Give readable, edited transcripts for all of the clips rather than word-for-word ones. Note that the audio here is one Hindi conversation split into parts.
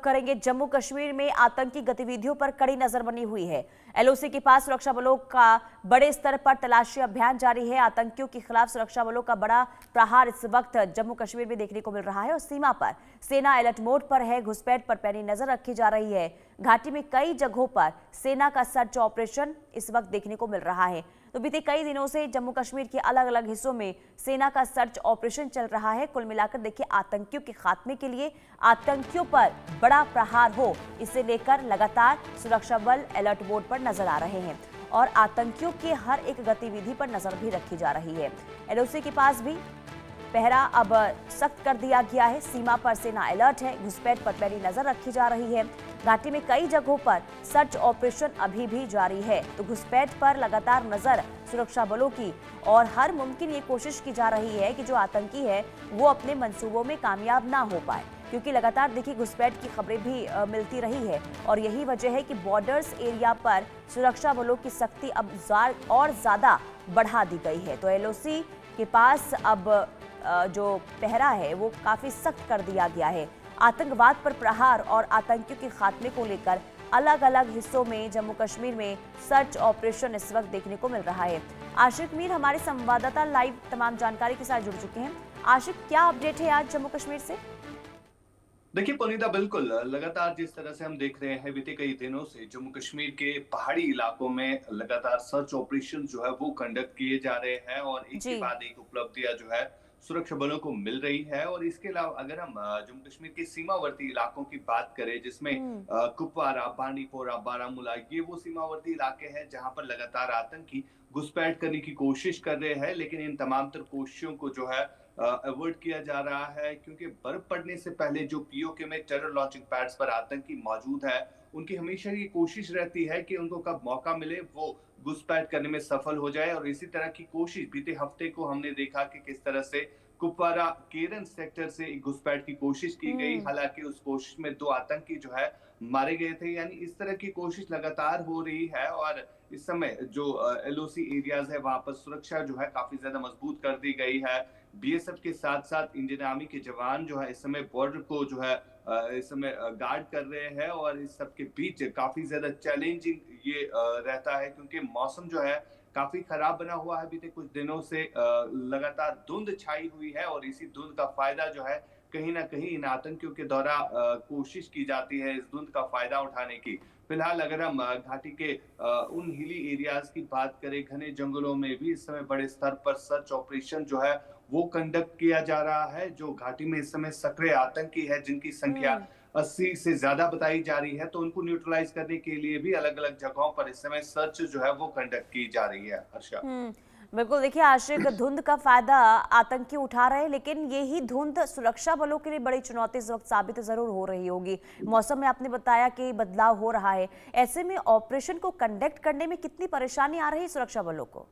करेंगे। जम्मू कश्मीर में आतंकी गतिविधियों पर कड़ी नजर बनी हुई है। एलओसी के पास सुरक्षा बलों का बड़े स्तर पर तलाशी अभियान जारी है। आतंकियों के खिलाफ सुरक्षा बलों का बड़ा प्रहार इस वक्त जम्मू कश्मीर में देखने को मिल रहा है और सीमा पर सेना अलर्ट मोड पर है। घुसपैठ पर पैनी नजर रखी जा रही है। घाटी में कई जगहों पर सेना का सर्च ऑपरेशन इस वक्त देखने को मिल रहा है। तो बीते कई दिनों से जम्मू कश्मीर के अलग अलग हिस्सों में सेना का सर्च ऑपरेशन चल रहा है। कुल मिलाकर देखिए, आतंकियों के खात्मे के लिए, आतंकियों पर बड़ा प्रहार हो, इसे लेकर लगातार सुरक्षा बल अलर्ट मोड पर नजर आ रहे हैं और आतंकियों के हर एक गतिविधि पर नजर भी रखी जा रही है। एलओसी के पास भी पहरा अब सख्त कर दिया गया है। सीमा पर सेना अलर्ट है। घुसपैठ पर पैनी नजर रखी जा रही है। घाटी में कई जगहों पर सर्च ऑपरेशन अभी भी जारी है। तो घुसपैठ पर लगातार नजर सुरक्षा बलों की और हर मुमकिन ये कोशिश की जा रही है कि जो आतंकी है वो अपने मंसूबों में कामयाब ना हो पाए, क्योंकि लगातार देखिए घुसपैठ की खबरें भी मिलती रही है और यही वजह है कि बॉर्डर्स एरिया पर सुरक्षा बलों की सख्ती अब और ज्यादा बढ़ा दी गई है। तो एलओसी के पास अब जो पहरा है वो काफी सख्त कर दिया गया है। आतंकवाद पर प्रहार और आतंकियों के खात्मे को लेकर अलग अलग हिस्सों में जम्मू कश्मीर में सर्च ऑपरेशन इस वक्त देखने को मिल रहा है। आशिक मीर हमारे संवाददाता लाइव तमाम जानकारी के साथ जुड़ चुके हैं। आशिक, क्या अपडेट है आज जम्मू कश्मीर से? देखिए पुनीता, बिल्कुल लगातार जिस तरह से हम देख रहे हैं बीते कई दिनों से जम्मू कश्मीर के पहाड़ी इलाकों में लगातार सर्च ऑपरेशन जो है वो कंडक्ट किए जा रहे हैं और एक के बाद एक उपलब्धियां जो है सुरक्षा बलों को मिल रही है। और इसके अलावा अगर हम जम्मू कश्मीर के सीमावर्ती इलाकों की बात करें, जिसमें कुपवारा, बांडीपोरा, बारामूला, ये वो सीमावर्ती इलाके हैं जहां पर लगातार आतंकी घुसपैठ करने की कोशिश कर रहे हैं, लेकिन इन तमाम तर कोशिशों को जो है अवॉइड किया जा रहा है, क्योंकि बर्फ पड़ने से पहले जो पीओके में टेरर लॉन्चिंग पैड्स पर आतंकी मौजूद है, उनकी हमेशा ये कोशिश रहती है कि उनको कब मौका मिले वो घुसपैठ करने में सफल हो जाए। और इसी तरह की कोशिश बीते हफ्ते को हमने देखा कि किस तरह से कुपवारा केरन सेक्टर से एक घुसपैठ की कोशिश की गई। हालांकि उस कोशिश में 2 आतंकी जो है मारे गए थे। यानी इस तरह की कोशिश लगातार हो रही है और इस समय जो एलओसी एरियाज है वहां पर सुरक्षा जो है काफी ज्यादा मजबूत कर दी गई है। बीएसएफ के साथ साथ इंडियन आर्मी के जवान जो है इस समय बॉर्डर को जो है इस समय गार्ड कर रहे हैं और इस सब के बीच काफी ज्यादा चैलेंजिंग ये रहता है, क्योंकि मौसम जो है काफी खराब बना हुआ है। बीते कुछ दिनों से लगातार धुंध छाई हुई है और इसी धुंध का फायदा जो है कहीं ना कहीं इन आतंकियों के द्वारा कोशिश की जाती है इस धुंध का फायदा उठाने की। फिलहाल अगर हम घाटी के उन हिली एरियाज की बात करें, घने जंगलों में भी इस समय बड़े स्तर पर सर्च ऑपरेशन जो है वो कंडक्ट किया जा रहा है। जो घाटी में इस समय सक्रिय आतंकी है, जिनकी संख्या 80 से ज्यादा बताई जा रही है, तो उनको न्यूट्रलाइज करने के लिए भी अलग अलग जगहों पर इस समय सर्च जो है वो कंडक्ट की जा रही है। हर्षा, बिल्कुल, देखिए आशिक, धुंध का फायदा आतंकी उठा रहे हैं, लेकिन यही धुंध सुरक्षा बलों के लिए बड़ी चुनौती इस वक्त साबित जरूर हो रही होगी। मौसम में आपने बताया कि बदलाव हो रहा है, ऐसे में ऑपरेशन को कंडक्ट करने में कितनी परेशानी आ रही है सुरक्षा बलों को?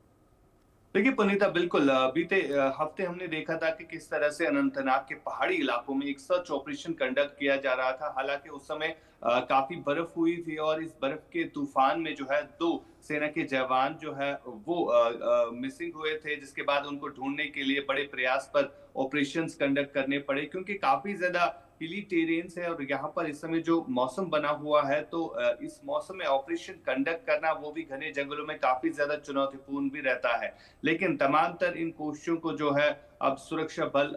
देखिए पुनीता, बिल्कुल बीते हफ्ते हमने देखा था कि किस तरह से अनंतनाग के पहाड़ी इलाकों में एक सर्च ऑपरेशन कंडक्ट किया जा रहा था। हालांकि उस समय काफी बर्फ हुई थी और इस बर्फ के तूफान में जो है 2 सेना के जवान जो है वो मिसिंग हुए थे, जिसके बाद उनको ढूंढने के लिए बड़े प्रयास पर ऑपरेशंस कंडक्ट करने पड़े, क्योंकि काफी ज्यादा हिली टेरेन्स है और यहाँ पर इस समय जो मौसम बना हुआ है, तो इस मौसम में ऑपरेशन कंडक्ट करना वो भी घने जंगलों में काफी ज्यादा चुनौतीपूर्ण भी रहता है। लेकिन तमाम तर इन कोशिशों को जो है अब सुरक्षा बल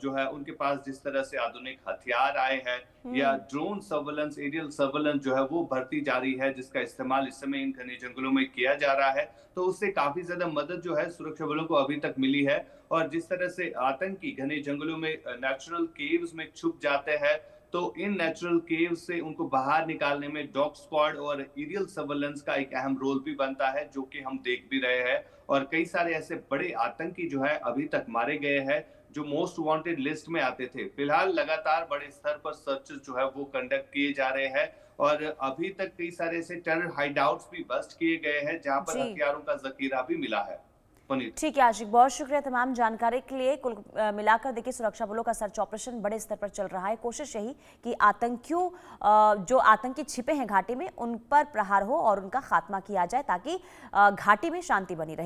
जो है उनके पास जिस तरह से आधुनिक हथियार आए हैं या ड्रोन सर्वेलेंस, एरियल सर्वेलेंस जो है वो बढ़ती जा रही है, जिसका इस्तेमाल इस समय इन घने जंगलों में किया जा रहा है, तो उससे काफी ज्यादा मदद जो है सुरक्षा बलों को अभी तक मिली है। और जिस तरह से आतंकी घने जंगलों में नेचुरल केव्स में छुप जाते हैं, तो इन नेचुरल केव से उनको बाहर निकालने में डॉग स्क्वाड और एरियल सर्वेलेंस का एक अहम रोल भी बनता है, जो कि हम देख भी रहे हैं। और कई सारे ऐसे बड़े आतंकी जो है अभी तक मारे गए हैं जो मोस्ट वांटेड लिस्ट में आते थे। फिलहाल लगातार बड़े स्तर पर सर्चेस जो है वो कंडक्ट किए जा रहे हैं और अभी तक कई सारे ऐसे टेरर हाइडआउट्स भी बस्ट किए गए हैं जहां पर हथियारों का जखीरा भी मिला है। ठीक है आशिक, बहुत शुक्रिया तमाम जानकारी के लिए। कुल मिलाकर देखिए, सुरक्षा बलों का सर्च ऑपरेशन बड़े स्तर पर चल रहा है। कोशिश यही कि आतंकियों जो आतंकी छिपे हैं घाटी में, उन पर प्रहार हो और उनका खात्मा किया जाए, ताकि घाटी में शांति बनी रहे।